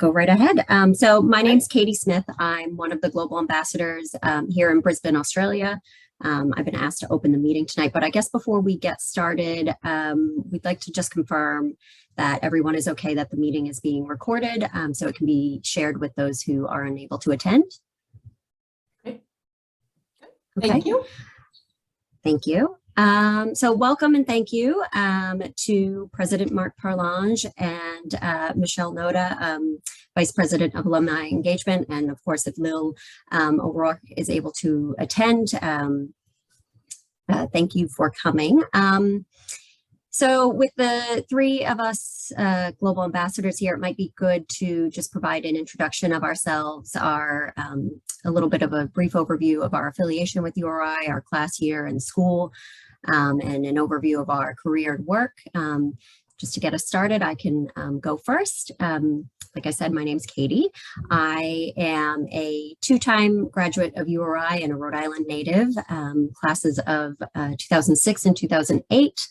go right ahead. So my name's Katie Smith. I'm one of the global ambassadors here in Brisbane, Australia. I've been asked to open the meeting tonight, but I guess before we get started, we'd like to just confirm that everyone is okay that the meeting is being recorded, so it can be shared with those who are unable to attend. Okay. Okay. Thank you. Thank you. So welcome and thank you to President Mark Parlange and Michelle Noda, Vice President of Alumni Engagement. And of course, if Lil O'Rourke is able to attend, thank you for coming. So with the three of us global ambassadors here, it might be good to just provide an introduction of ourselves, a little bit of a brief overview of our affiliation with URI, our class year and school, and an overview of our career and work. Just to get us started, I can go first. Like I said, my name's Katie. I am a two-time graduate of URI and a Rhode Island native, classes of 2006 and 2008.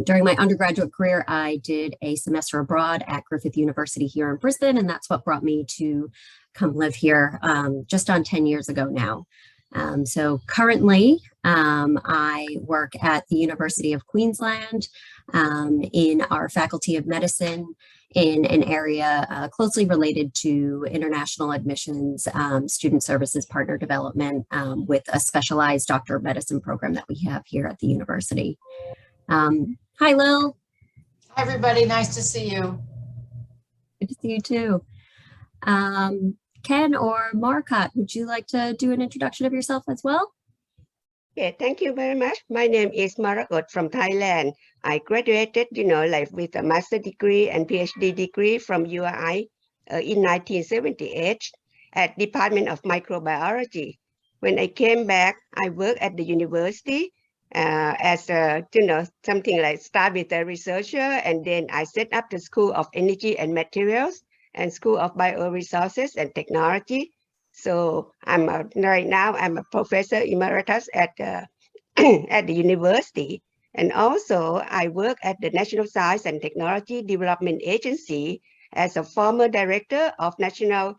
During my undergraduate career, I did a semester abroad at Griffith University here in Brisbane, and that's what brought me to come live here just on 10 years ago now. So currently, I work at the University of Queensland in our Faculty of Medicine in an area closely related to international admissions, student services, partner development with a specialized Doctor of Medicine program that we have here at the university. Hi, Lil. Hi, everybody. Nice to see you. Good to see you too. Ken or Marcotte, would you like to do an introduction of yourself as well? Yeah, thank you very much. My name is Marcotte from Thailand. I graduated, with a master's degree and PhD degree from URI in 1978 at Department of Microbiology. When I came back, I worked at the university as something like start with a researcher, and then I set up the School of Energy and Materials and School of Bioresources and Technology. So right now I'm a professor emeritus at at the university, and also I work at the National Science and Technology Development Agency as a former director of National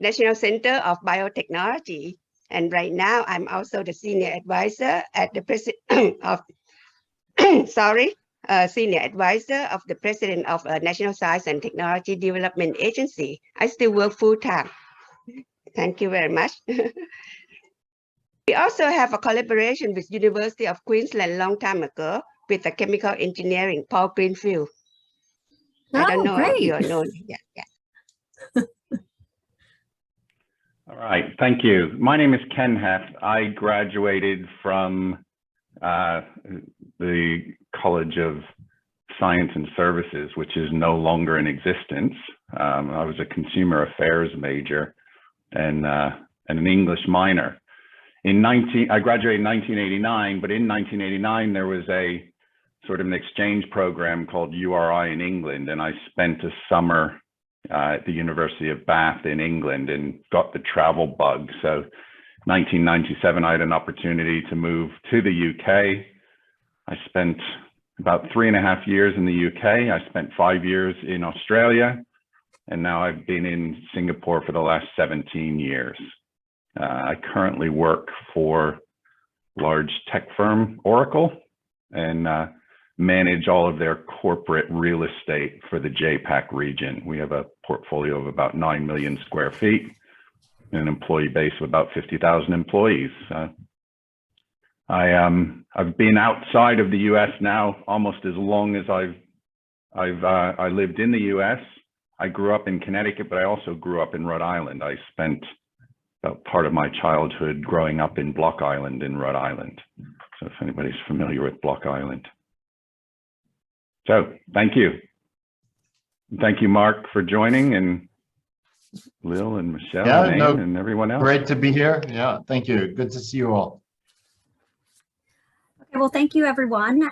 National Center of Biotechnology. And right now, I'm also the senior advisor at the president of, senior advisor of the president of National Science and Technology Development Agency. I still work full time. Thank you very much. We also have a collaboration with University of Queensland long time ago with the chemical engineering, Paul Greenfield. I don't know if you know. Yeah. All right, thank you. My name is Ken Heft. I graduated from the College of Science and Services, which is no longer in existence. I was a consumer affairs major and an English minor. I graduated in 1989, but in 1989 there was a sort of an exchange program called URI in England, and I spent a summer at the University of Bath in England and got the travel bug. So 1997, I had an opportunity to move to the UK. I spent about 3.5 years in the UK. I spent 5 years in Australia, and now I've been in Singapore for the last 17 years. I currently work for large tech firm Oracle and manage all of their corporate real estate for the JPAC region. We have a portfolio of about 9 million square feet and an employee base of about 50,000 employees. I've been outside of the US now almost as long as I lived in the US. I grew up in Connecticut, but I also grew up in Rhode Island. I spent about part of my childhood growing up in Block Island in Rhode Island. So if anybody's familiar with Block Island. So thank you. Thank you, Mark, for joining, and Lil and Michelle and everyone else. Great to be here. Yeah, thank you. Good to see you all. Well, thank you everyone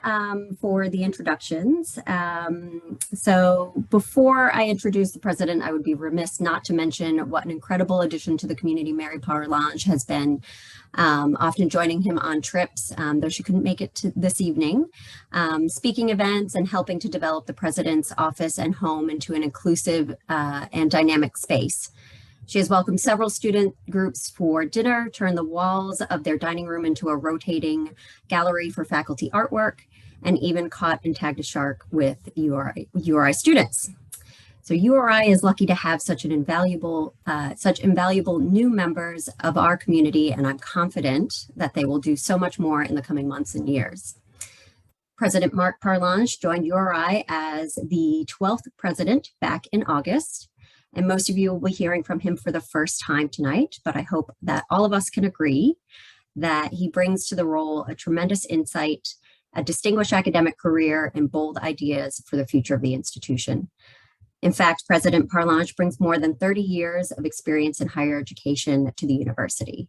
for the introductions. So before I introduce the president, I would be remiss not to mention what an incredible addition to the community Mary Parlange has been, often joining him on trips, though she couldn't make it to this evening, speaking events and helping to develop the president's office and home into an inclusive and dynamic space. She has welcomed several student groups for dinner, turned the walls of their dining room into a rotating gallery for faculty artwork, and even caught and tagged a shark with URI students. So URI is lucky to have such invaluable new members of our community, and I'm confident that they will do so much more in the coming months and years. President Mark Parlange joined URI as the 12th president back in August. And most of you will be hearing from him for the first time tonight, but I hope that all of us can agree that he brings to the role a tremendous insight, a distinguished academic career, and bold ideas for the future of the institution. In fact, President Parlange brings more than 30 years of experience in higher education to the university.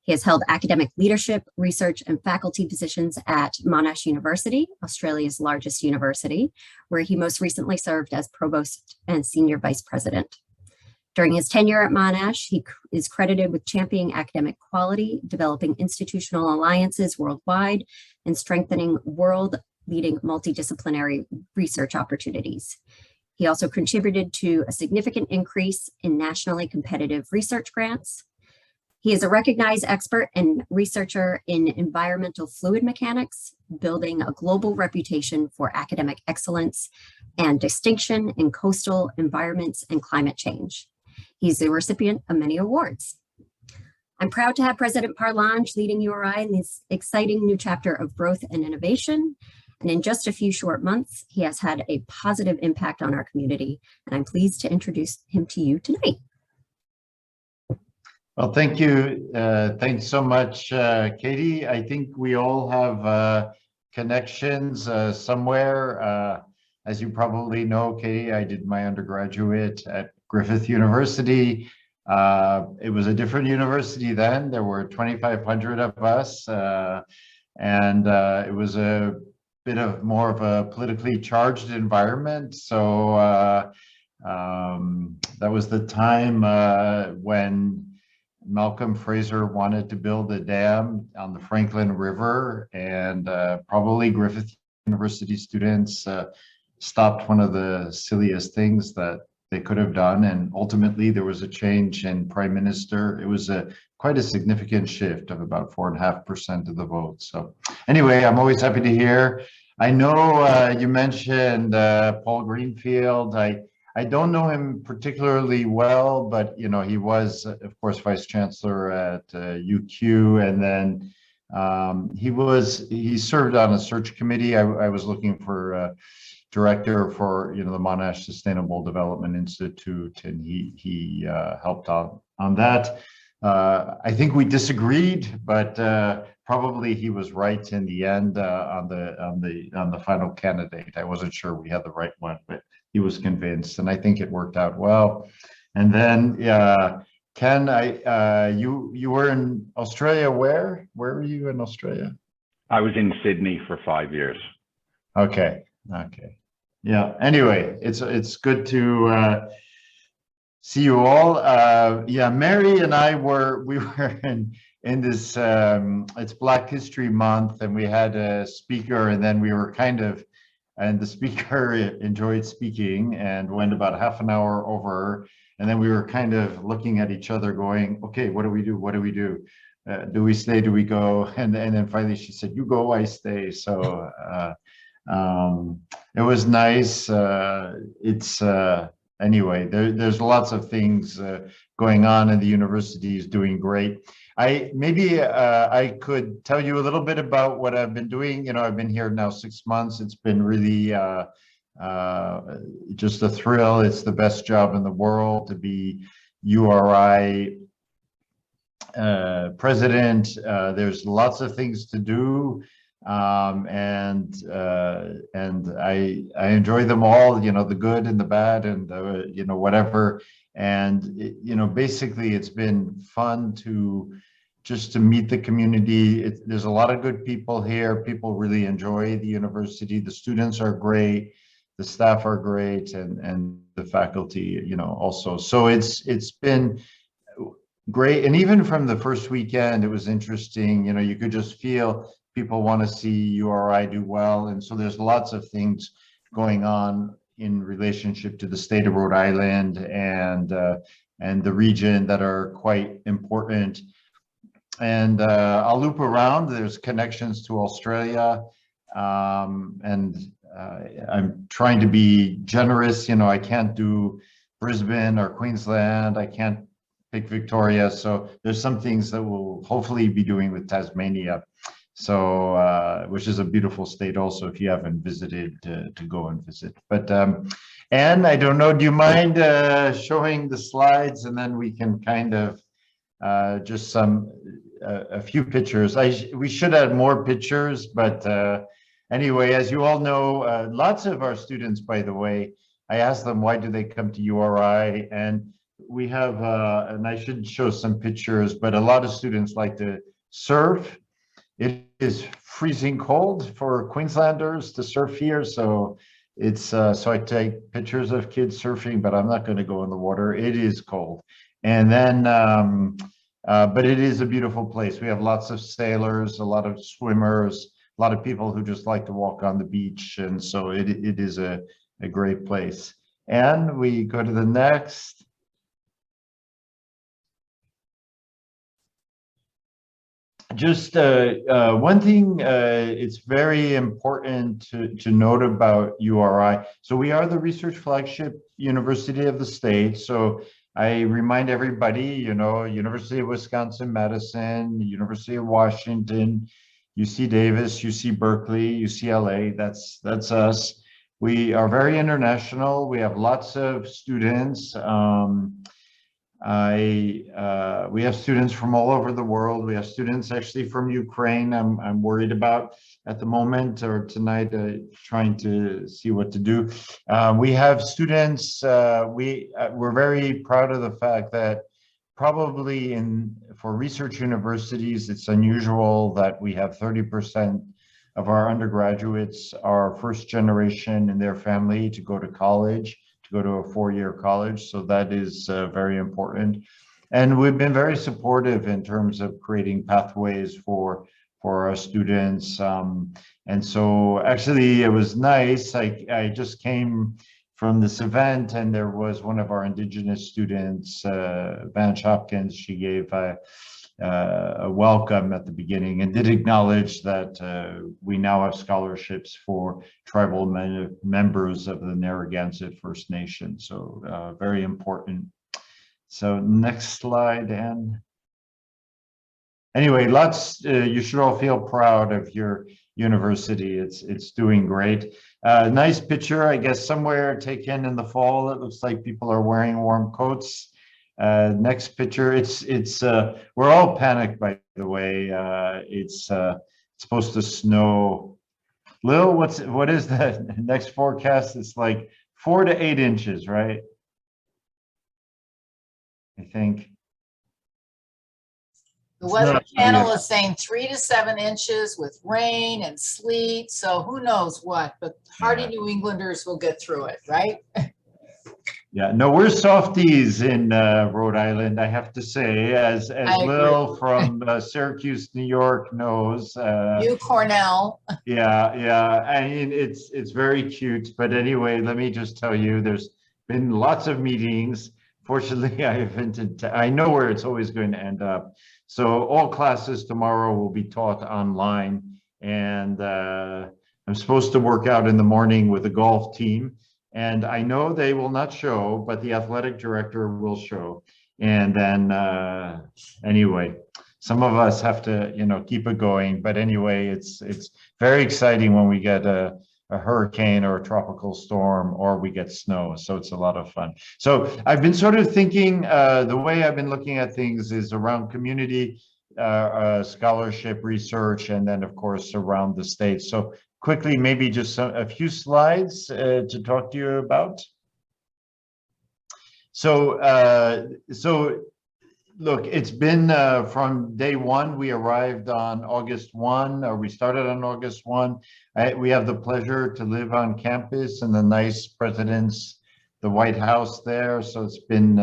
He has held academic leadership, research, and faculty positions at Monash University, Australia's largest university, where he most recently served as provost and senior vice president. During his tenure at Monash, he is credited with championing academic quality, developing institutional alliances worldwide, and strengthening world-leading multidisciplinary research opportunities. He also contributed to a significant increase in nationally competitive research grants. He is a recognized expert and researcher in environmental fluid mechanics, building a global reputation for academic excellence and distinction in coastal environments and climate change. He's the recipient of many awards. I'm proud to have President Parlange leading URI in this exciting new chapter of growth and innovation. And in just a few short months, he has had a positive impact on our community. And I'm pleased to introduce him to you tonight. Well, thank you. Thanks so much, Katie. I think we all have connections somewhere. As you probably know, Katie, I did my undergraduate at Griffith University. It was a different university then. There were 2,500 of us, and it was a bit of more of a politically charged environment. So that was the time when Malcolm Fraser wanted to build a dam on the Franklin River, and probably Griffith University students stopped one of the silliest things that they could have done. And ultimately there was a change in prime minister. It was quite a significant shift of about 4.5% of the vote. So anyway, I'm always happy to hear. I know you mentioned Paul Greenfield. I don't know him particularly well, but you know, he was, of course, vice chancellor at UQ, and then he served on a search committee. I was looking for director for the Monash Sustainable Development Institute, and he helped out on that. I think we disagreed, but probably he was right in the end on the final candidate. I wasn't sure we had the right one, but he was convinced, and I think it worked out well. And then Ken, you were in Australia. Where were you in Australia? I was in Sydney for 5 years. Okay. Yeah. Anyway, it's good to see you all. Yeah, Mary and I were in this. It's Black History Month, and we had a speaker, and then we were and the speaker enjoyed speaking and went about half an hour over. And then we were kind of looking at each other going, okay, what do we do? What do we do? Do we stay? Do we go? And then finally she said, you go, I stay. So it was nice. Anyway, there's lots of things going on, and the university is doing great. I could tell you a little bit about what I've been doing. I've been here now 6 months. It's been really just a thrill. It's the best job in the world to be URI president. There's lots of things to do, and I enjoy them all. The good and the bad, and whatever. And basically, it's been fun to just to meet the community. There's a lot of good people here. People really enjoy the university. The students are great. The staff are great, and the faculty, you know, also. So it's been great. And even from the first weekend, it was interesting. You know, you could just feel people want to see URI do well. And so there's lots of things going on in relationship to the state of Rhode Island and the region that are quite important. And I'll loop around. There's connections to Australia, and I'm trying to be generous. You know, I can't do Brisbane or Queensland. I can't pick Victoria. So there's some things that we'll hopefully be doing with Tasmania. So, which is a beautiful state also, if you haven't visited, to go and visit. But Anne, I don't know, do you mind showing the slides, and then we can kind of just a few pictures. We should add more pictures, but anyway, as you all know, lots of our students, by the way, I asked them, why do they come to URI? And we have, and I should show some pictures, but a lot of students like to surf. It is freezing cold for Queenslanders to surf here, so it's so I take pictures of kids surfing, but I'm not going to go in the water. It is cold. And then but it is a beautiful place. We have lots of sailors, a lot of swimmers, a lot of people who just like to walk on the beach, and so it is a great place. And we go to the next. Just one thing, it's very important to note about URI. So we are the research flagship university of the state. So I remind everybody, you know, University of Wisconsin-Madison, University of Washington, UC Davis, UC Berkeley, UCLA, that's us. We are very international. We have lots of students. We have students from all over the world. We have students actually from Ukraine. I'm worried about at the moment, or tonight, trying to see what to do. We have students. We're very proud of the fact that probably for research universities, it's unusual that we have 30% of our undergraduates are first generation in their family to go to college, to go to a four-year college. So that is very important. And we've been very supportive in terms of creating pathways for our students. And so actually it was nice. I just came from this event, and there was one of our Indigenous students, Vance Hopkins. She gave a welcome at the beginning and did acknowledge that we now have scholarships for tribal members of the Narragansett First Nation. So very important. So next slide, Anne. Anyway, you should all feel proud of your university. It's doing great. Nice picture, I guess, somewhere taken in the fall. It looks like people are wearing warm coats. Next picture, we're all panicked, by the way. It's supposed to snow. Lil, what is the next forecast? It's like 4 to 8 inches, right? I think. The Weather Channel is saying 3 to 7 inches with rain and sleet. So who knows what, but hardy New Englanders will get through it, right? Yeah, no, we're softies in Rhode Island, I have to say, as Lil from Syracuse, New York knows. You, Cornell. Yeah. I mean, it's very cute. But anyway, let me just tell you, there's been lots of meetings. Fortunately, I know where it's always going to end up. So all classes tomorrow will be taught online. And I'm supposed to work out in the morning with the golf team. And I know they will not show, but the athletic director will show. And then anyway, some of us have to, keep it going. But anyway, it's very exciting when we get a hurricane or a tropical storm, or we get snow. So it's a lot of fun. So I've been sort of thinking, the way I've been looking at things is around community scholarship research, and then of course around the state. So quickly, maybe just a few slides to talk to you about. So Look, it's been from day one. We arrived on August 1, or we started on August 1. We have the pleasure to live on campus in the nice president's, the White House there. So it's been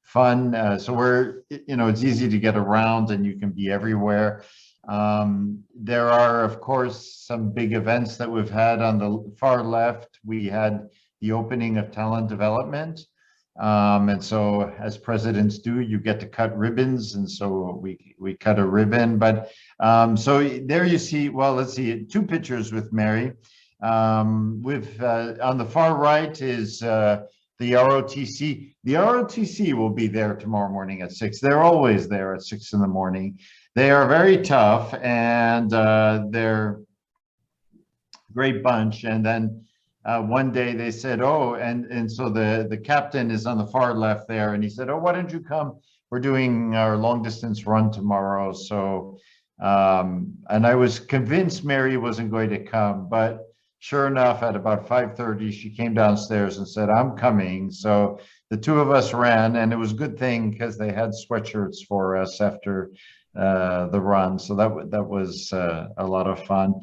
fun. So we're, it's easy to get around and you can be everywhere. There are, of course, some big events that we've had on the far left. We had the opening of talent development. And so as presidents do, you get to cut ribbons. And so we cut a ribbon, but so there you see, well, let's see, two pictures with Mary. With on the far right is the ROTC. The ROTC will be there tomorrow morning at 6. They're always there at 6 in the morning. They are very tough and they're a great bunch. And then one day they said, oh, and so the captain is on the far left there, and he said, oh, why don't you come? We're doing our long distance run tomorrow. So, and I was convinced Mary wasn't going to come, but sure enough, at about 5:30, she came downstairs and said, I'm coming. So the two of us ran, and it was a good thing because they had sweatshirts for us after the run. So that was a lot of fun.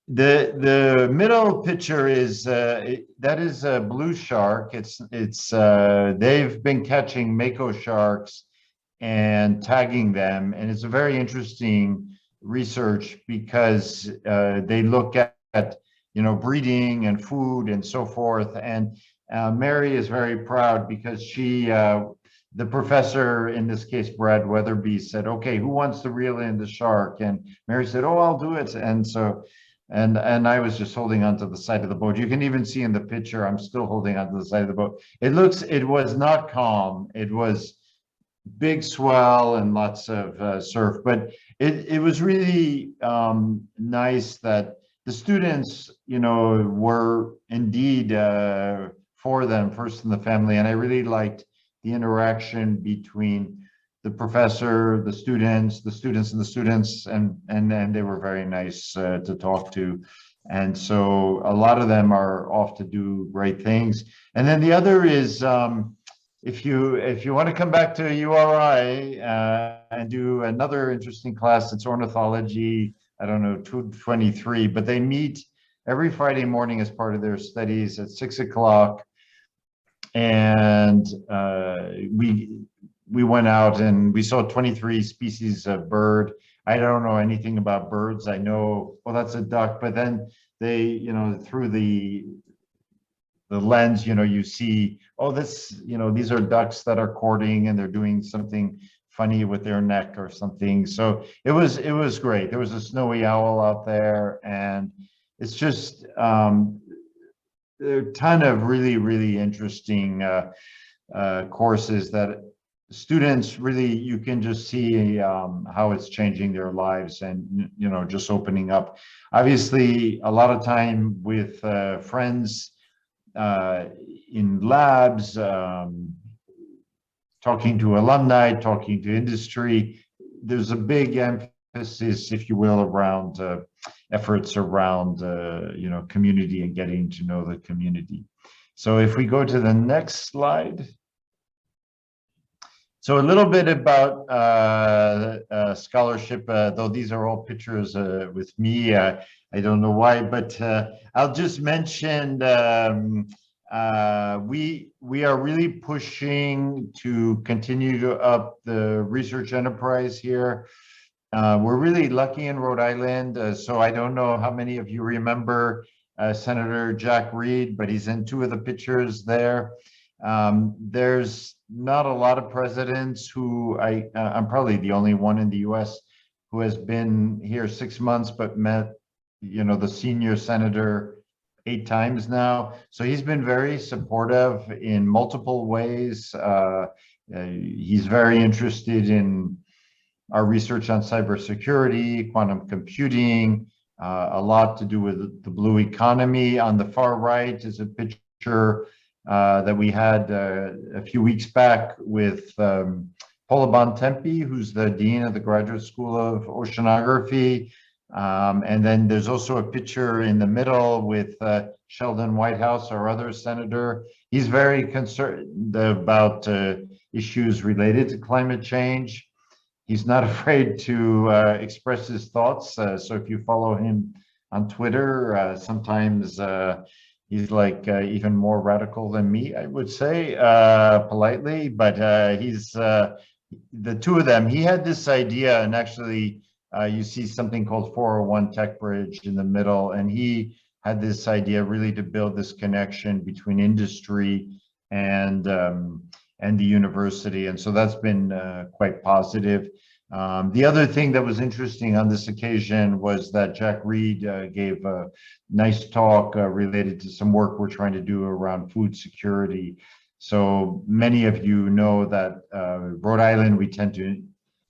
The middle picture is that is a blue shark. It's they've been catching mako sharks and tagging them, and it's a very interesting research because they look at breeding and food and so forth. And Mary is very proud because she the professor, in this case Brad Weatherby, said, okay, who wants to reel in the shark? And Mary said, oh, I'll do it. And so and I was just holding onto the side of the boat. You can even see in the picture I'm still holding onto the side of the boat. It was not calm. It was big swell and lots of surf, but it was really nice that the students were indeed for them, first in the family. And I really liked the interaction between the professor, the students, and the students, and they were very nice to talk to. And so a lot of them are off to do great things. And then the other is, if you want to come back to URI and do another interesting class, it's ornithology, I don't know, 223, but they meet every Friday morning as part of their studies at 6 o'clock. And we went out and we saw 23 species of bird. I don't know anything about birds. I know, well, that's a duck, but then they, through the lens, you see, oh, these are ducks that are courting and they're doing something funny with their neck or something. So it was great. There was a snowy owl out there, and it's just there are a ton of really, really interesting courses that students really, you can just see how it's changing their lives and, just opening up. Obviously, a lot of time with friends in labs, talking to alumni, talking to industry. There's a big emphasis, if you will, around efforts around, community and getting to know the community. So if we go to the next slide. So a little bit about scholarship, though these are all pictures with me. I don't know why, but I'll just mention we are really pushing to continue to up the research enterprise here. We're really lucky in Rhode Island. So I don't know how many of you remember Senator Jack Reed, but he's in two of the pictures there. There's not a lot of presidents who I'm probably the only one in the US who has been here 6 months, but met, the senior senator 8 times now. So he's been very supportive in multiple ways. He's very interested in our research on cybersecurity, quantum computing, a lot to do with the blue economy. On the far right is a picture that we had a few weeks back with Paula Bontempi, who's the Dean of the Graduate School of Oceanography. And then there's also a picture in the middle with Sheldon Whitehouse, our other senator. He's very concerned about issues related to climate change. He's not afraid to express his thoughts. So if you follow him on Twitter, sometimes he's like even more radical than me, I would say, politely. But he's the two of them. He had this idea, and actually, you see something called 401 Tech Bridge in the middle, and he had this idea really to build this connection between industry and the university, and so that's been quite positive. The other thing that was interesting on this occasion was that Jack Reed gave a nice talk related to some work we're trying to do around food security. So many of you know that Rhode Island, we tend to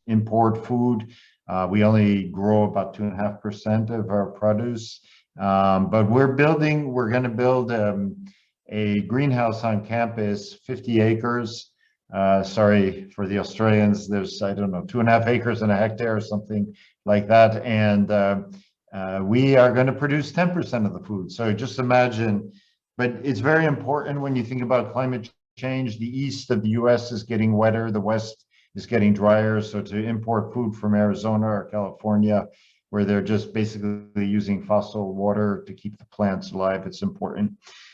import food. We only grow about 2.5% of our produce, but we're going to build a greenhouse on campus, 50 acres. Sorry for the Australians, there's, I don't know, 2.5 acres and a hectare or something like that. And we are going to produce 10% of the food. So just imagine, but it's very important when you think about climate change. The east of the US is getting wetter, the west is getting drier. So to import food from Arizona or California, where they're just basically using fossil water to keep the plants alive, it's important.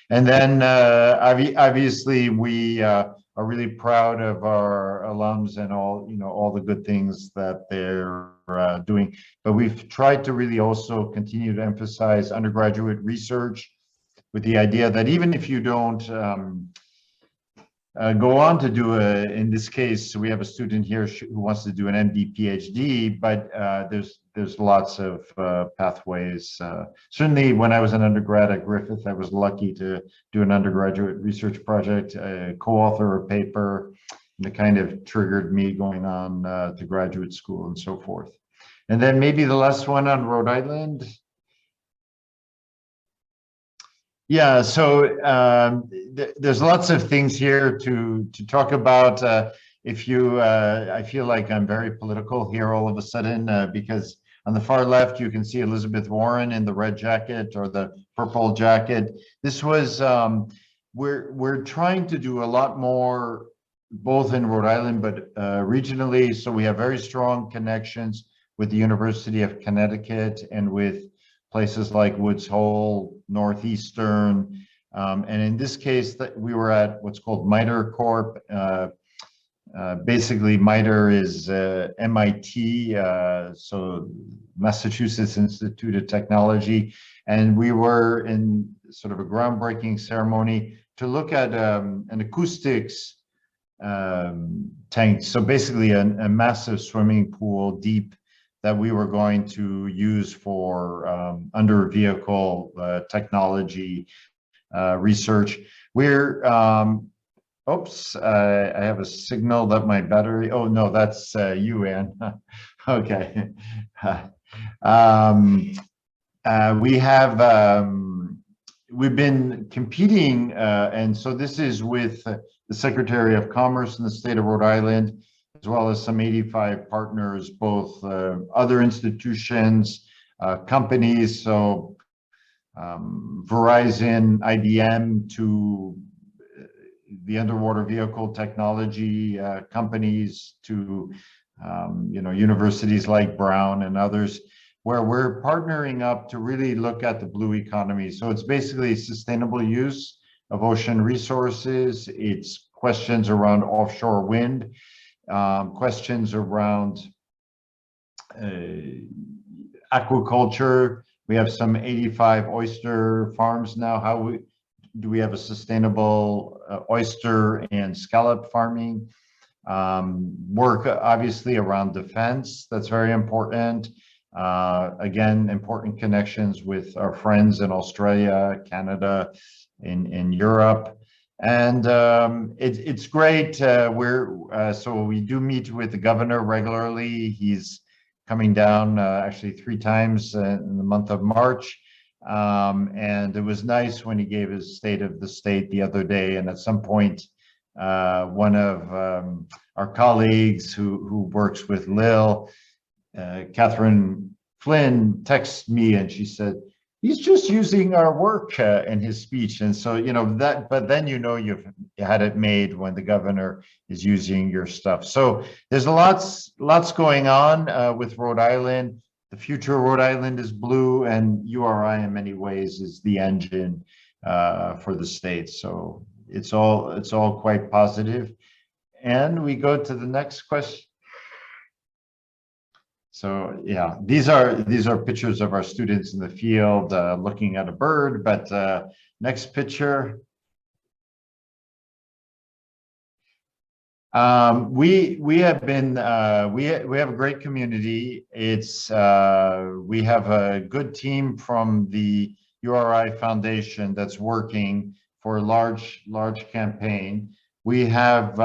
And then obviously we are really proud of our alums and all the good things that they're doing. But we've tried to really also continue to emphasize undergraduate research with the idea that even if you don't go on to do in this case, we have a student here who wants to do an MD PhD, but there's lots of pathways. Certainly when I was an undergrad at Griffith, I was lucky to do an undergraduate research project, co-author a paper, and it kind of triggered me going on to graduate school and so forth. And then maybe the last one on Rhode Island. Yeah, so there's lots of things here to talk about. If you, I feel like I'm very political here all of a sudden because on the far left you can see Elizabeth Warren in the red jacket or the purple jacket. This was we're trying to do a lot more both in Rhode Island but regionally. So we have very strong connections with the University of Connecticut and with places like Woods Hole, Northeastern, and in this case, we were at what's called MITRE Corp. Basically, MITRE is MIT, so Massachusetts Institute of Technology, and we were in sort of a groundbreaking ceremony to look at an acoustics tank. So basically, a massive swimming pool, deep, that we were going to use for under vehicle technology research. We're, oops, I have a signal that my battery, oh no, that's you, Ann. Okay. We have, we've been competing, and so this is with the Secretary of Commerce in the state of Rhode Island, as well as some 85 partners, both other institutions, companies, so Verizon, IBM, to the underwater vehicle technology companies, to universities like Brown and others, where we're partnering up to really look at the blue economy. So it's basically sustainable use of ocean resources. It's questions around offshore wind. Questions around aquaculture. We have some 85 oyster farms now. How do we have a sustainable oyster and scallop farming? Work obviously around defense, that's very important. Again, important connections with our friends in Australia, Canada, in Europe. And it's great. So we do meet with the governor regularly. He's coming down actually 3 times in the month of March. And it was nice when he gave his state of the state the other day. And at some point, one of our colleagues who works with Lil, Catherine Flynn, texted me and she said, He's just using our work in his speech. And so, that, but then you've had it made when the governor is using your stuff. So there's lots going on with Rhode Island. The future of Rhode Island is blue, and URI in many ways is the engine for the state. So it's all quite positive. And we go to the next question. So yeah, these are pictures of our students in the field looking at a bird. But next picture. We have been we have a great community. It's we have a good team from the URI Foundation that's working for a large campaign. We have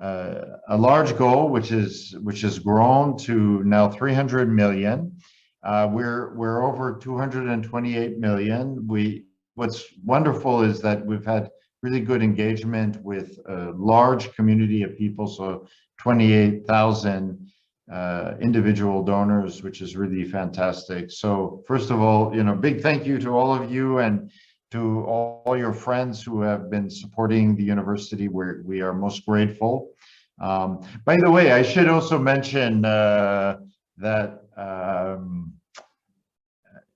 a large goal, which has grown to now 300 million. We're over 228 million. What's wonderful is that we've had really good engagement with a large community of people. So 28,000 individual donors, which is really fantastic. So first of all, big thank you to all of you and to all your friends who have been supporting the university. We are most grateful. By the way, I should also mention that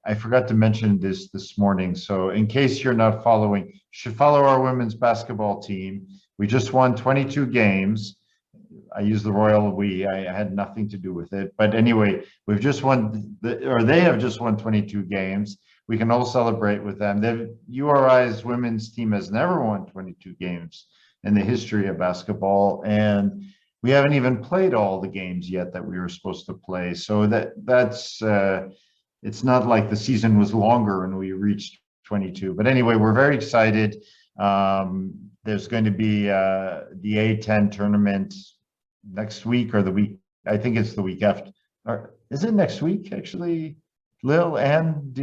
I forgot to mention this morning. So in case you're not following, you should follow our women's basketball team. We just won 22 games. I use the royal we. I had nothing to do with it. But anyway, we've just won, they have just won 22 games. We can all celebrate with them. URI's women's team has never won 22 games in the history of basketball, and we haven't even played all the games yet that we were supposed to play. So that's it's not like the season was longer and we reached 22. But anyway, we're very excited. There's going to be the A10 tournament next week or the week. I think it's the week after. Or is it next week actually? Lil, and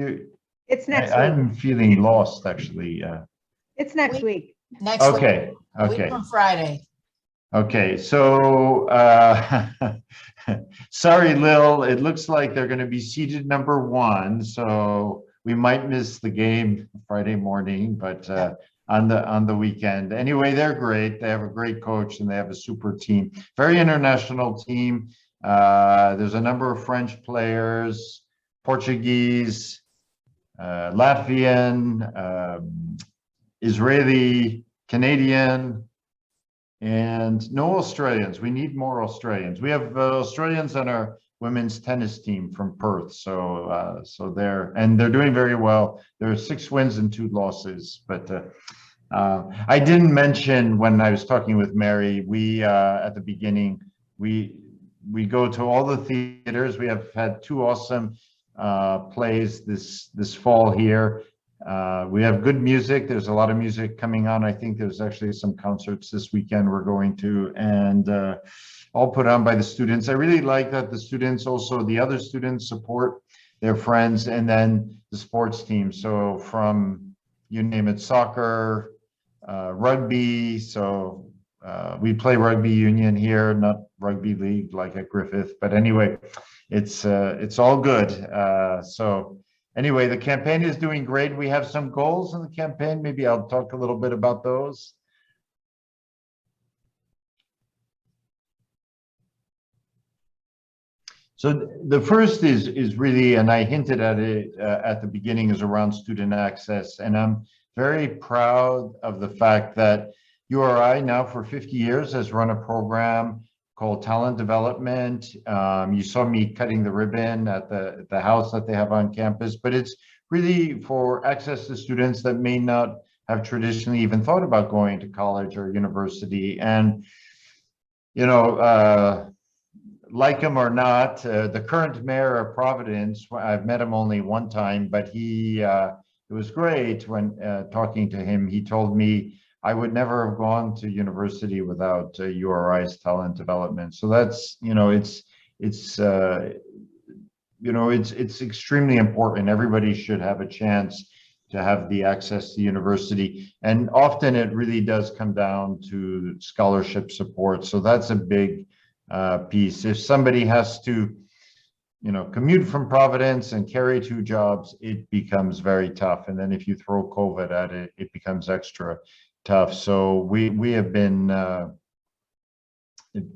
It's next week. I'm feeling lost actually. It's next week. Next Okay. week. A week from Friday. Okay, so sorry, Lil, it looks like they're going to be seated number 1, so we might miss the game Friday morning, but on the weekend. Anyway, they're great. They have a great coach and they have a super team. Very international team. There's a number of French players, Portuguese, Latvian, Israeli, Canadian, and no Australians. We need more Australians. We have Australians on our women's tennis team from Perth. So they're doing very well. There are 6 wins and 2 losses. But I didn't mention when I was talking with Mary, we at the beginning, we go to all the theaters. We have had 2 awesome plays this fall here. We have good music. There's a lot of music coming on. I think there's actually some concerts this weekend we're going to, and all put on by the students. I really like that the students also, the other students support their friends, and then the sports team. So from, you name it, soccer, rugby. So we play rugby union here, not rugby league like at Griffith. But anyway, it's all good. So anyway, the campaign is doing great. We have some goals in the campaign. Maybe I'll talk a little bit about those. So the first is really, and I hinted at it at the beginning, is around student access. And I'm very proud of the fact that URI now for 50 years has run a program called Talent Development. You saw me cutting the ribbon at the house that they have on campus, but it's really for access to students that may not have traditionally even thought about going to college or university. And, you know, like him or not, the current mayor of Providence, I've met him only one time, but it was great when talking to him. He told me I would never have gone to university without URI's talent development. So that's, you know, it's extremely important. Everybody should have a chance to have the access to university. And often it really does come down to scholarship support. So that's a big piece. If somebody has to, commute from Providence and carry 2 jobs, it becomes very tough. And then if you throw COVID at it, it becomes extra tough. So we have been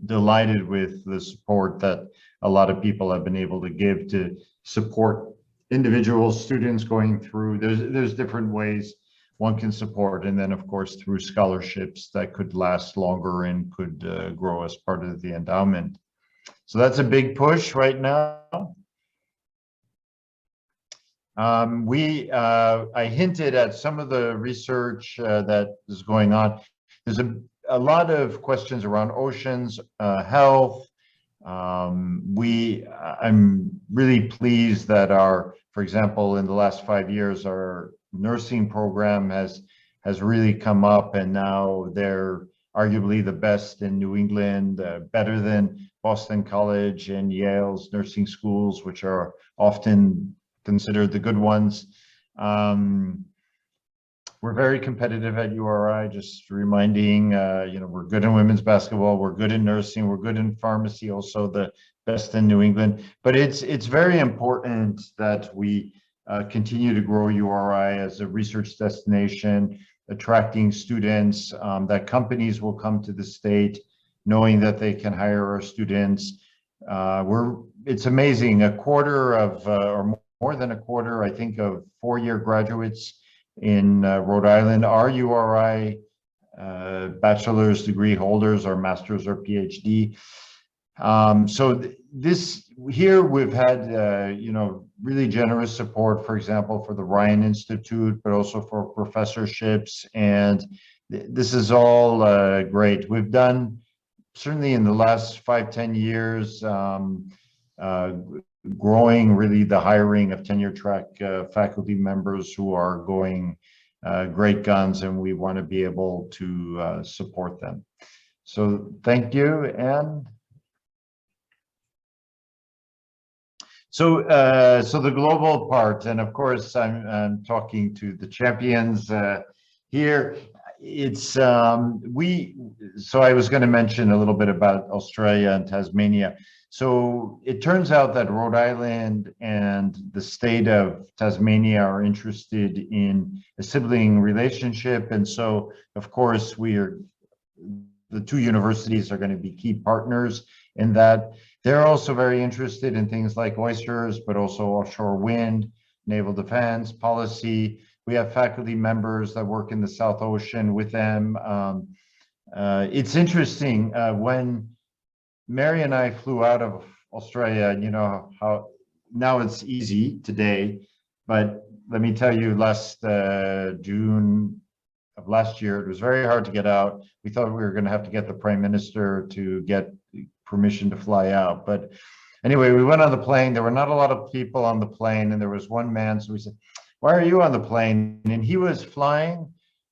delighted with the support that a lot of people have been able to give to support individual students going through. There's different ways one can support, and then of course through scholarships that could last longer and could grow as part of the endowment. So that's a big push right now. I hinted at some of the research that is going on. There's a lot of questions around oceans, health. I'm really pleased that for example, in the last 5 years, our nursing program has really come up, and now they're arguably the best in New England, better than Boston College and Yale's nursing schools, which are often considered the good ones. We're very competitive at URI, just reminding, we're good in women's basketball, we're good in nursing, we're good in pharmacy, also the best in New England. But it's very important that we continue to grow URI as a research destination, attracting students, that companies will come to the state knowing that they can hire our students. It's amazing, a quarter of, or more than a quarter, I think, of 4-year graduates in Rhode Island are URI bachelor's degree holders, or master's or PhD. So here we've had really generous support, for example, for the Ryan Institute, but also for professorships, and this is all great. We've done, certainly in the last 5-10 years, growing really the hiring of tenure track faculty members who are going great guns, and we want to be able to support them. So thank you, Anne. So the global part, and of course I'm talking to the champions here. It's so I was going to mention a little bit about Australia and Tasmania. So it turns out that Rhode Island and the state of Tasmania are interested in a sibling relationship, and so of course the 2 universities are going to be key partners in that. They're also very interested in things like oysters, but also offshore wind, naval defense, policy. We have faculty members that work in the South Ocean with them. It's interesting, when Mary and I flew out of Australia, and you know how now it's easy today, but let me tell you, last June of last year, it was very hard to get out. We thought we were going to have to get the Prime Minister to get permission to fly out. But anyway, we went on the plane. There were not a lot of people on the plane, and there was one man. So we said, "Why are you on the plane?" And he was flying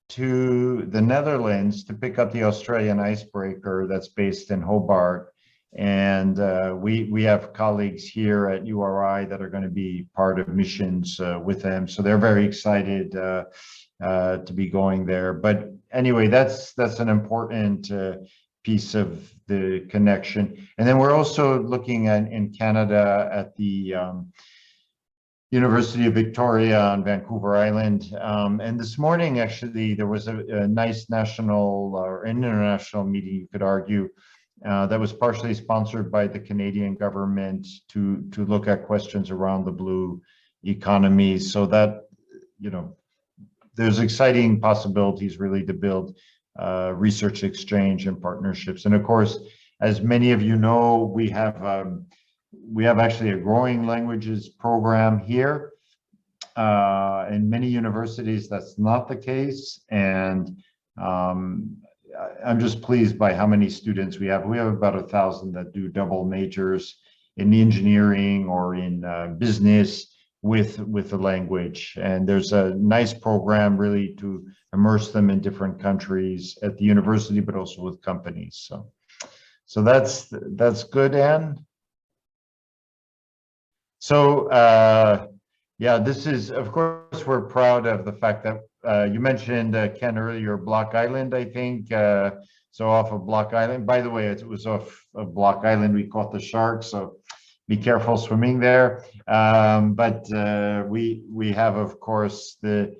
to the Netherlands to pick up the Australian icebreaker that's based in Hobart. And we have colleagues here at URI that are going to be part of missions with them. So they're very excited to be going there. But anyway, that's an important piece of the connection. And then we're also looking at, in Canada, at the University of Victoria on Vancouver Island. And this morning, actually, there was a nice national or international meeting, you could argue, that was partially sponsored by the Canadian government to look at questions around the blue economy. So that, there's exciting possibilities really to build research exchange and partnerships. And of course, as many of you know, we have actually a growing languages program here. In many universities, that's not the case. And I'm just pleased by how many students we have. We have about 1,000 that do double majors in engineering or in business with the language. And there's a nice program really to immerse them in different countries at the university, but also with companies. So that's good, Anne. So yeah, this is, of course, we're proud of the fact that you mentioned, Ken, earlier, Block Island, I think. So off of Block Island, by the way, it was off of Block Island, we caught the shark. So be careful swimming there. But we have, of course, the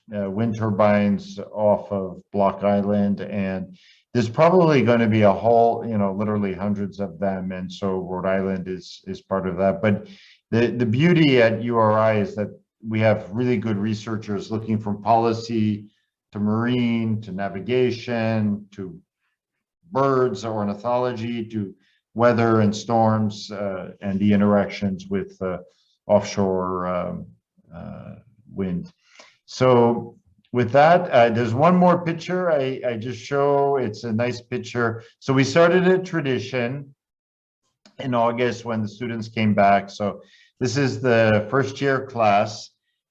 wind turbines off of Block Island, and there's probably going to be a whole, literally hundreds of them, and so Rhode Island is part of that. But the beauty at URI is that we have really good researchers looking from policy to marine to navigation to birds, ornithology, to weather and storms, and the interactions with offshore wind. So with that, there's one more picture I just show. It's a nice picture. So we started a tradition in August when the students came back. So this is the first year class.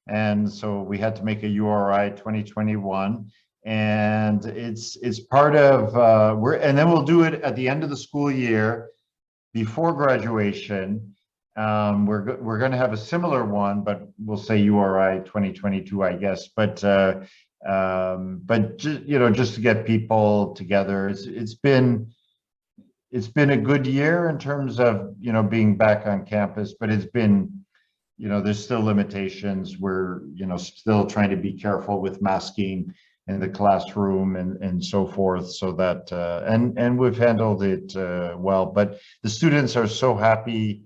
And so we had to make a URI 2021. And it's part of, and then we'll do it at the end of the school year before graduation. We're going to have a similar one, but we'll say URI 2022, I guess. But just to get people together, it's been a good year in terms of being back on campus, but it's been there's still limitations. We're still trying to be careful with masking in the classroom and so forth. So that and we've handled it well. But the students are so happy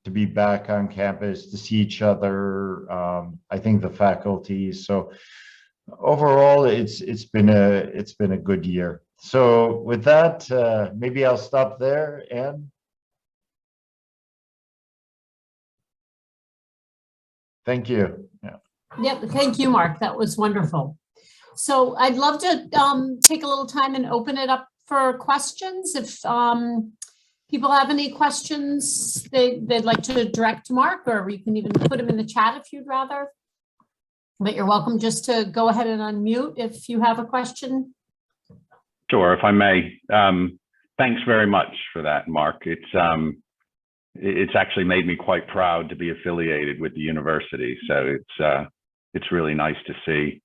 to be back on campus, to see each other. I think the faculty. So overall, it's been a good year. So with that, maybe I'll stop there. And thank you. Yeah. Yep. Thank you, Mark. That was wonderful. So I'd love to take a little time and open it up for questions. If people have any questions they'd like to direct to Mark, or you can even put them in the chat if you'd rather. But you're welcome just to go ahead and unmute if you have a question. Sure, if I may. Thanks very much for that, Mark. It's actually made me quite proud to be affiliated with the university. So it's really nice to see.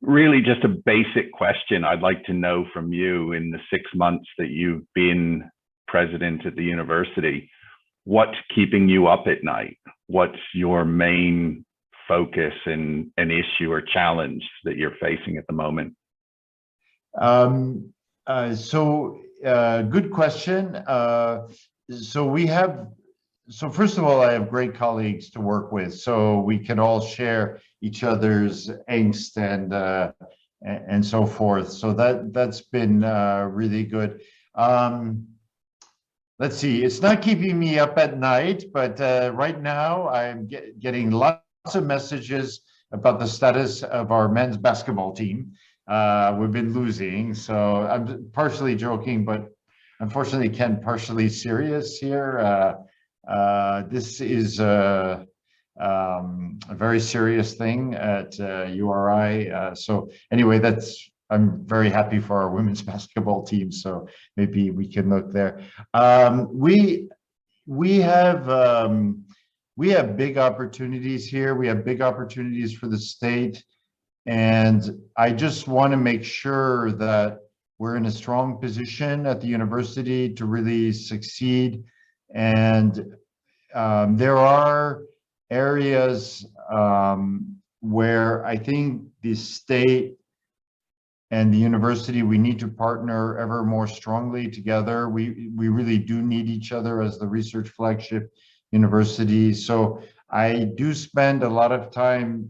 Really just a basic question I'd like to know from you in the 6 months that you've been president at the university. What's keeping you up at night? What's your main focus and an issue or challenge that you're facing at the moment? Good question. So first of all, I have great colleagues to work with, so we can all share each other's angst and so forth. So that's been really good. Let's see, it's not keeping me up at night, but right now I'm getting lots of messages about the status of our men's basketball team. We've been losing, so I'm partially joking, but unfortunately, Ken, partially serious here. This is a very serious thing at URI. So anyway, I'm very happy for our women's basketball team. So maybe we can look there. We have big opportunities here. We have big opportunities for the state. And I just want to make sure that we're in a strong position at the university to really succeed. And there are areas where I think the state and the university, we need to partner ever more strongly together. We really do need each other as the research flagship university. So I do spend a lot of time.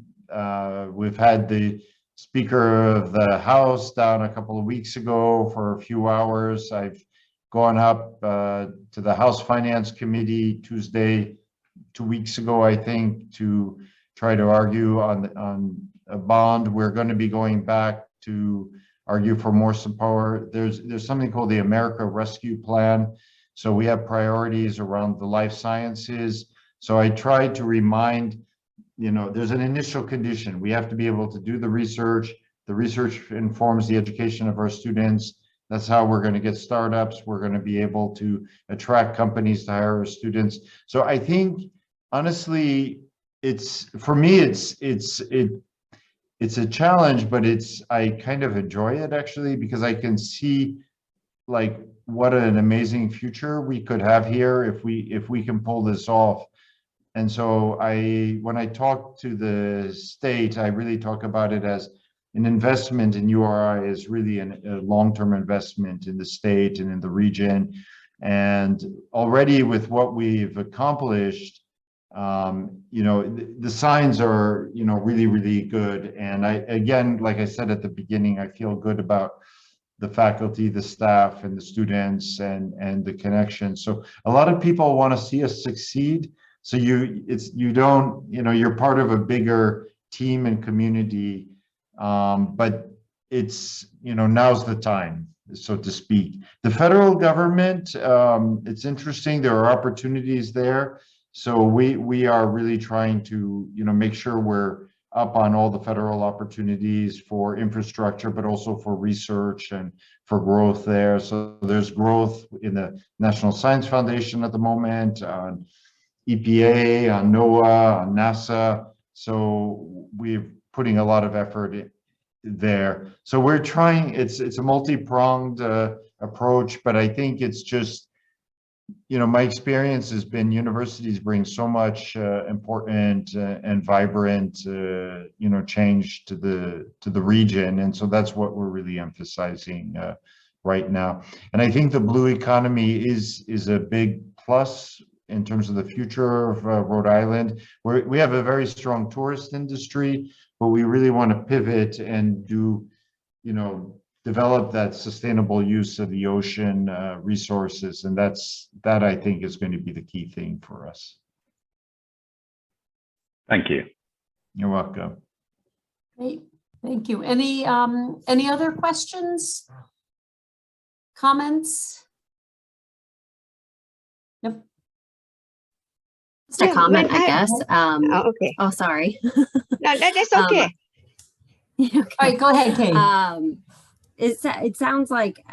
We've had the Speaker of the House down a couple of weeks ago for a few hours. I've gone up to the House Finance Committee Tuesday, 2 weeks ago, I think, to try to argue on a bond. We're going to be going back to argue for more support. There's something called the America Rescue Plan. So we have priorities around the life sciences. So I tried to remind, there's an initial condition. We have to be able to do the research. The research informs the education of our students. That's how we're going to get startups. We're going to be able to attract companies to hire our students. So I think, honestly, for me, it's a challenge, but I kind of enjoy it, actually, because I can see, like, what an amazing future we could have here if we can pull this off. And so when I talk to the state, I really talk about it as an investment in URI is really a long-term investment in the state and in the region. And already with what we've accomplished, the signs are, really, really good. And again, like I said at the beginning, I feel good about the faculty, the staff, and the students, and the connection. So a lot of people want to see us succeed. So you're part of a bigger team and community, but it's, now's the time, so to speak. The federal government, it's interesting. There are opportunities there. So we are really trying to, make sure we're up on all the federal opportunities for infrastructure, but also for research and for growth there. So there's growth in the National Science Foundation at the moment, on EPA, on NOAA, on NASA. So we're putting a lot of effort there. So we're trying, it's a multi-pronged approach, but I think it's just, my experience has been universities bring so much important and vibrant, change to the region. And so that's what we're really emphasizing right now. And I think the blue economy is a big plus in terms of the future of Rhode Island. We have a very strong tourist industry, but we really want to pivot and do, develop that sustainable use of the ocean resources. And that I think is going to be the key thing for us. Thank you. You're welcome. Great, thank you. Any other questions? Comments? Nope. Just a comment, I I- guess. Okay. Oh, sorry. No, that's okay. All right, go ahead, Kate. It sounds like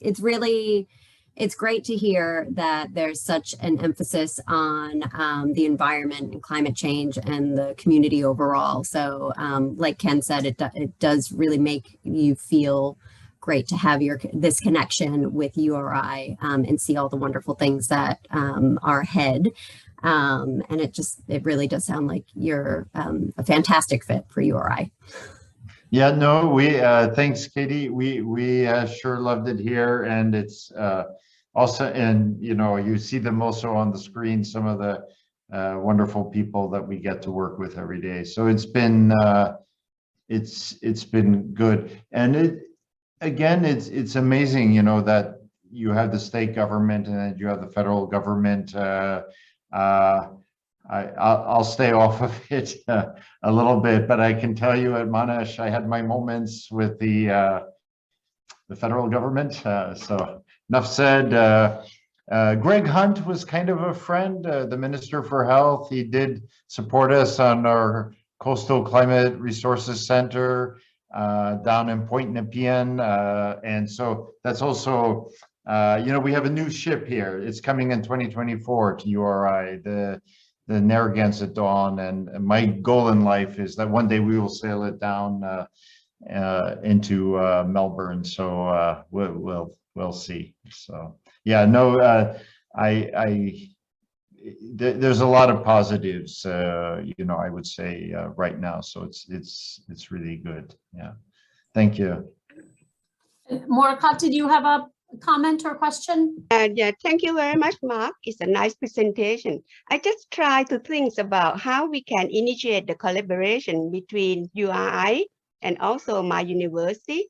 it's great to hear that there's such an emphasis on the environment and climate change and the community overall. So like Ken said, it does really make you feel great to have this connection with URI and see all the wonderful things that are ahead. And it really does sound like you're a fantastic fit for URI. Yeah, no, thanks, Katie. We sure loved it here, and it's also, and you see them also on the screen, some of the wonderful people that we get to work with every day. So it's been good, and it's amazing, that you have the state government and then you have the federal government. I'll stay off of it a little bit, but I can tell you at Monash, I had my moments with the federal government. So enough said. Greg Hunt was kind of a friend, the Minister for Health. He did support us on our Coastal Climate Resources Center down in Point Nepean. And so that's also, we have a new ship here. It's coming in 2024 to URI, the Narragansett Dawn, and my goal in life is that one day we will sail it down into Melbourne. So we'll see. So yeah, no, there's a lot of positives, I would say right now. So it's really good. Yeah, thank you. Morakat, did you have a comment or question? Yeah, thank you very much, Mark. It's a nice presentation. I just try to think about how we can initiate the collaboration between URI and also my university.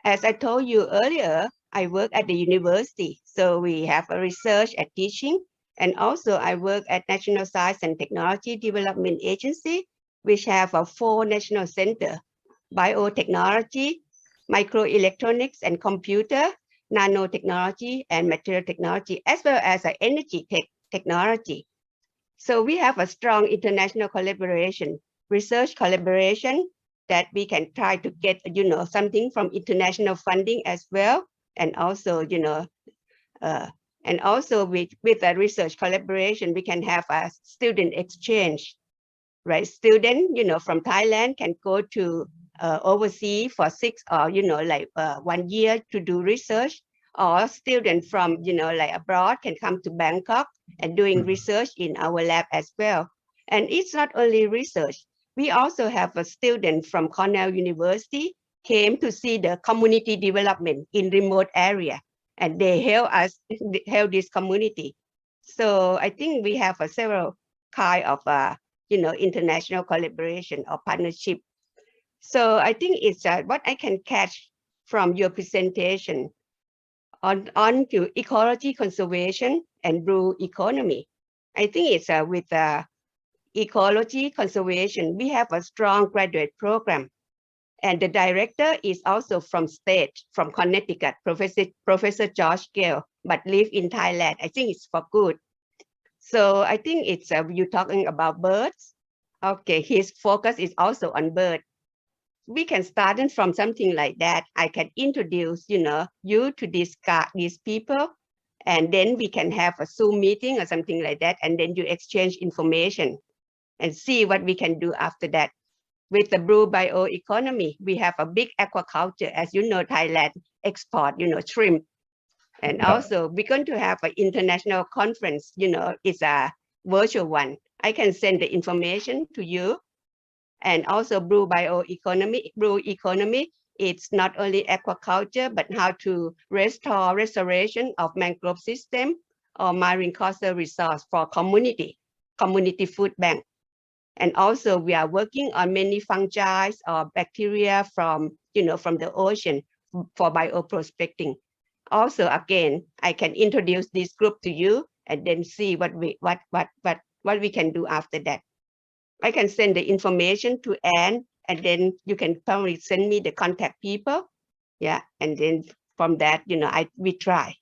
As I told you earlier, I work at the university, so we have a research and teaching, and also I work at National Science and Technology Development Agency, which have a 4 national center: biotechnology, microelectronics and computer, nanotechnology and material technology, as well as energy technology. So we have a strong international collaboration, research collaboration, that we can try to get, something from international funding as well. And also, and also with the research collaboration, we can have a student exchange, right? Student, from Thailand can go to overseas for 6 or, 1 year to do research, or students from, like abroad can come to Bangkok and doing research in our lab as well. And it's not only research. We also have a student from Cornell University came to see the community development in remote area, and they help us help this community. So I think we have several kind of international collaboration or partnership. So I think it's what I can catch from your presentation on to ecology conservation and blue economy. I think it's with ecology conservation, we have a strong graduate program. And the director is also from Connecticut, Professor George Gale, but live in Thailand. I think it's for good. So I think it's you talking about birds. Okay, his focus is also on birds. We can start from something like that. I can introduce, you to these people, and then we can have a Zoom meeting or something like that, and then you exchange information and see what we can do after that. With the blue bioeconomy, we have a big aquaculture. As you know, Thailand export, shrimp. And also we're going to have an international conference, it's a virtual one. I can send the information to you. And also blue economy, it's not only aquaculture, but how to restoration of mangrove system or marine coastal resource for community food bank. And also we are working on many fungi or bacteria from the ocean for bioprospecting. Also, again, I can introduce this group to you and then see what we can do after that. I can send the information to Anne, and then you can probably send me the contact people. Yeah, and then from that, we try.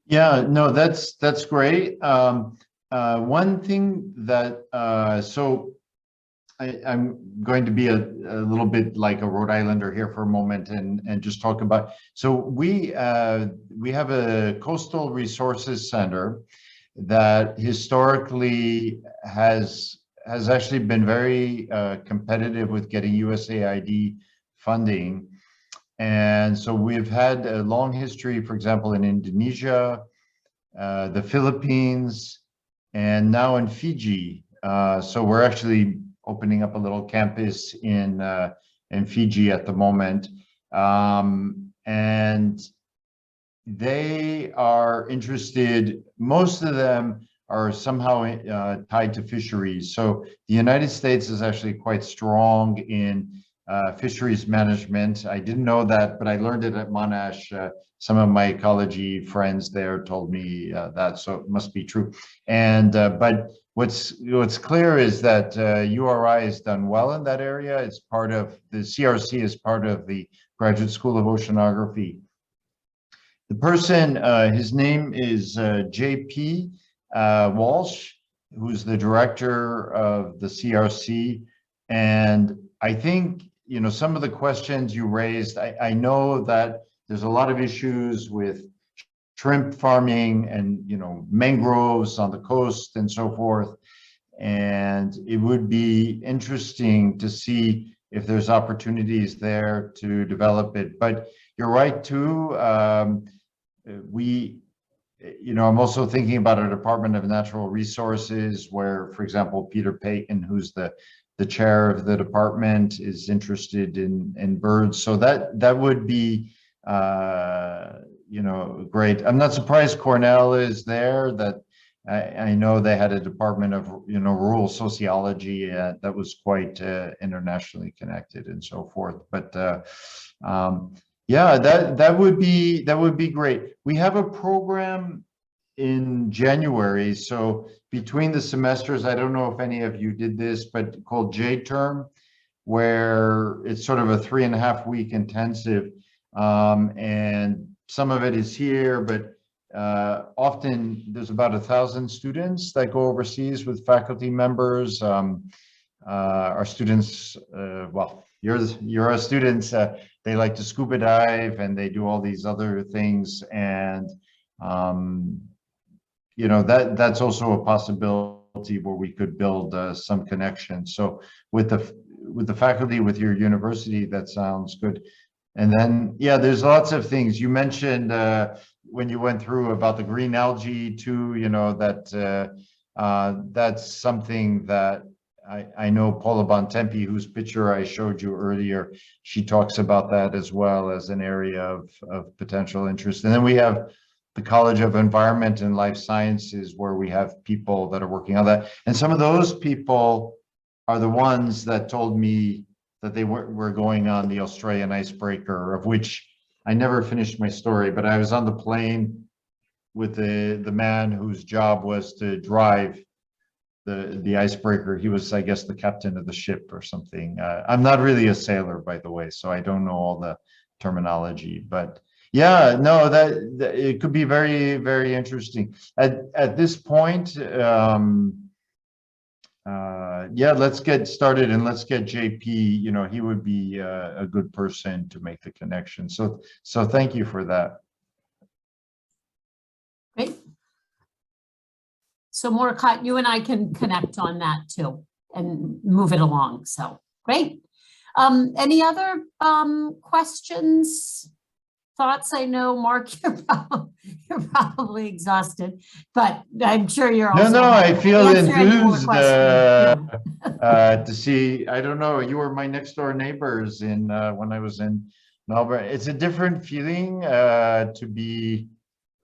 Yeah, no, that's great. One thing that so I'm going to be a little bit like a Rhode Islander here for a moment and just talk about. So we have a coastal resources center that historically has actually been very competitive with getting USAID funding. And so we've had a long history, for example, in Indonesia, the Philippines, and now in Fiji. So we're actually opening up a little campus in Fiji at the moment. And they are interested, most of them are somehow tied to fisheries. So the United States is actually quite strong in fisheries management. I didn't know that, but I learned it at Monash. Some of my ecology friends there told me that, so it must be true. And but what's clear is that URI has done well in that area. It's part of the CRC, is part of the Graduate School of Oceanography. The person, his name is JP Walsh, who's the director of the CRC. And I think, some of the questions you raised, I know that there's a lot of issues with shrimp farming and, mangroves on the coast and so forth. And it would be interesting to see if there's opportunities there to develop it. But you're right too. I'm also thinking about a Department of Natural Resources where, for example, Peter Payton, who's the chair of the department, is interested in birds. So that would be, great. I'm not surprised Cornell is there. That I know they had a department of, rural sociology that was quite internationally connected and so forth. But yeah, that would be great. We have a program in January. So between the semesters, I don't know if any of you did this, but called J-term, where it's sort of a 3.5-week intensive. And some of it is here, but often there's about 1,000 students that go overseas with faculty members. Our students, well, your students, they like to scuba dive and they do all these other things. And, that's also a possibility where we could build some connection. So with the faculty, with your university, that sounds good. And then, yeah, there's lots of things you mentioned when you went through about the green algae too, you know, that's something that I know Paula Bontempi, whose picture I showed you earlier, she talks about that as well as an area of potential interest. And then we have the College of Environment and Life Sciences, where we have people that are working on that. And some of those people are the ones that told me that they were going on the Australian icebreaker, of which I never finished my story, but I was on the plane with the man whose job was to drive the icebreaker. He was, I guess, the captain of the ship or something. I'm not really a sailor, by the way, so I don't know all the terminology, but yeah, no, that it could be very, very interesting. At this point, yeah, let's get started and let's get JP. You know, he would be a good person to make the connection. So thank you for that. Great. So Mordecai, you and I can connect on that too and move it along. So great. Any other questions, thoughts? I know, Mark, you're probably exhausted, but I'm sure you're also. No, I feel enthused Yeah. to see. I don't know. You were my next door neighbors in when I was in Melbourne. It's a different feeling to be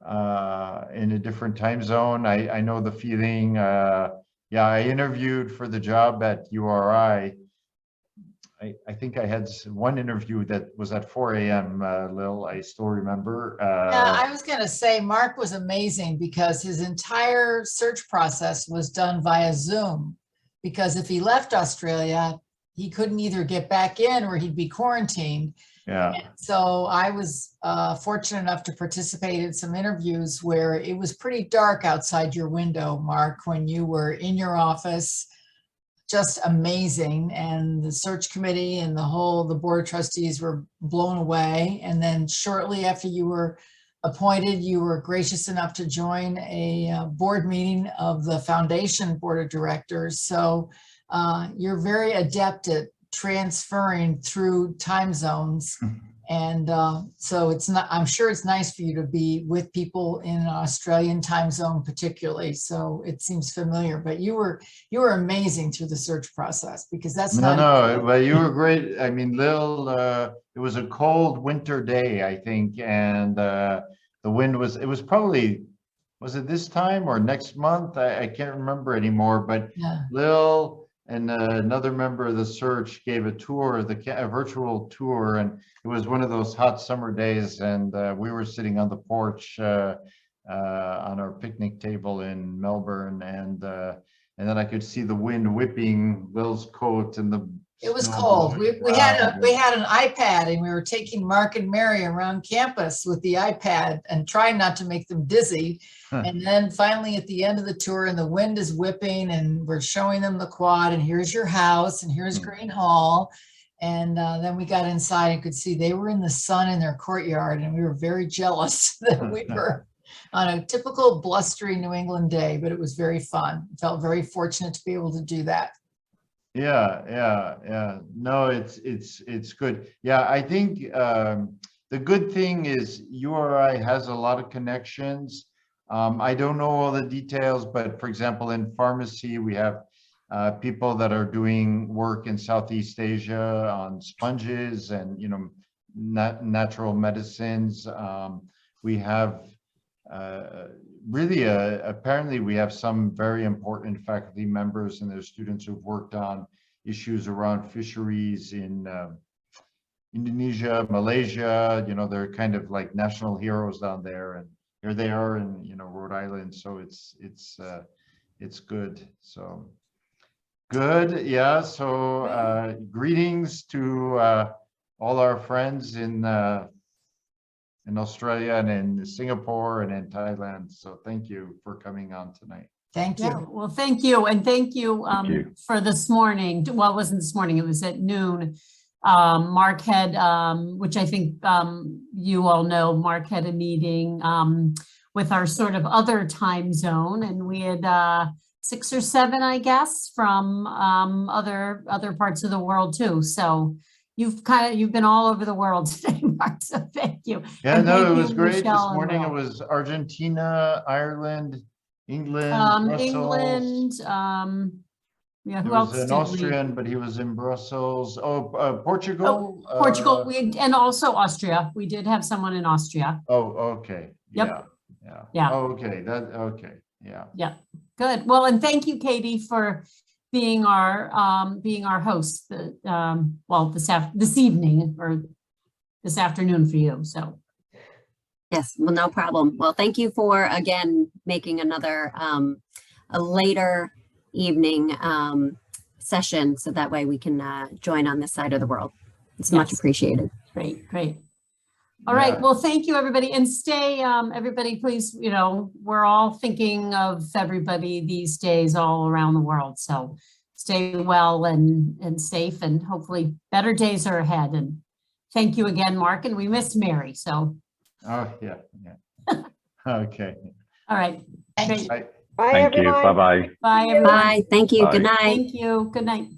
in a different time zone. I know the feeling. Yeah, I interviewed for the job at URI. I think I had one interview that was at 4 a.m. Lil, I still remember. Yeah, I was going to say Mark was amazing because his entire search process was done via Zoom. Because if he left Australia, he couldn't either get back in or he'd be quarantined. Yeah. And so I was fortunate enough to participate in some interviews where it was pretty dark outside your window, Mark, when you were in your office. Just amazing. And the search committee and the board of trustees were blown away. And then shortly after you were appointed, you were gracious enough to join a board meeting of the foundation board of directors. So you're very adept at transferring through time zones. And so I'm sure it's nice for you to be with people in an Australian time zone particularly. So it seems familiar, but you were amazing through the search process because that's No, but you were great. I mean, Lil, it was a cold winter day, I think. And the wind it was probably, was it this time or next month? I can't remember anymore, but yeah. Lil and another member of the search gave a tour, a virtual tour, and it was one of those hot summer days, and we were sitting on the porch on our picnic table in Melbourne, and then I could see the wind whipping Lil's coat and the. It was cold. We had an iPad and we were taking Mark and Mary around campus with the iPad and trying not to make them dizzy. And then finally at the end of the tour and the wind is whipping and we're showing them the quad and here's your house and here's Green Hall. And then we got inside and could see they were in the sun in their courtyard and we were very jealous that we were on a typical blustery New England day, but it was very fun. Felt very fortunate to be able to do that. Yeah. No, it's good. Yeah, I think the good thing is URI has a lot of connections. I don't know all the details, but for example, in pharmacy, we have people that are doing work in Southeast Asia on sponges and, you know, natural medicines. We have really, apparently we have some very important faculty members and their students who've worked on issues around fisheries in Indonesia, Malaysia. You know, they're kind of like national heroes down there, and here they are in, you know, Rhode Island. So it's good. So good, yeah. So greetings to all our friends in Australia and in Singapore and in Thailand. So thank you for coming on tonight. Thank you. Yeah, well, thank you. And thank you for this morning. Well, it wasn't this morning, it was at noon. Mark had, which I think you all know, Mark had a meeting with our sort of other time zone, and we had 6 or 7, I guess, from other parts of the world too. So you've been all over the world today, Mark, so thank you. Yeah, And no, thank it you, was great. This Michelle and morning it Will. was Argentina, Ireland, England, Brussels. England, yeah, There who was else an did we? Austrian, but he was in Brussels. Portugal. Portugal, and also Austria. We did have someone in Austria. Oh, okay. Yep. Yeah. Yeah. Yeah. Oh, okay. Okay. Yeah. Yeah, good. Well, and thank you, Katie, for being our host. This evening or this afternoon for you. So. Yes, well, no problem. Well, thank you for, again, making another, a later evening session, so that way we can join on this side of the world. It's much Yes. appreciated. Great, great. All right, Yeah. well, thank you, everybody, and stay, everybody, please, we're all thinking of everybody these days all around the world, so stay well and safe, and hopefully better days are ahead, and thank you again, Mark, and we missed Mary, so. Oh, yeah. Yeah. Okay. All right, Thank great. you. Bye. Bye, Thank you. everyone. Bye-bye. Bye, everyone. Bye. Thank you. Good Bye. night. Thank you, good night.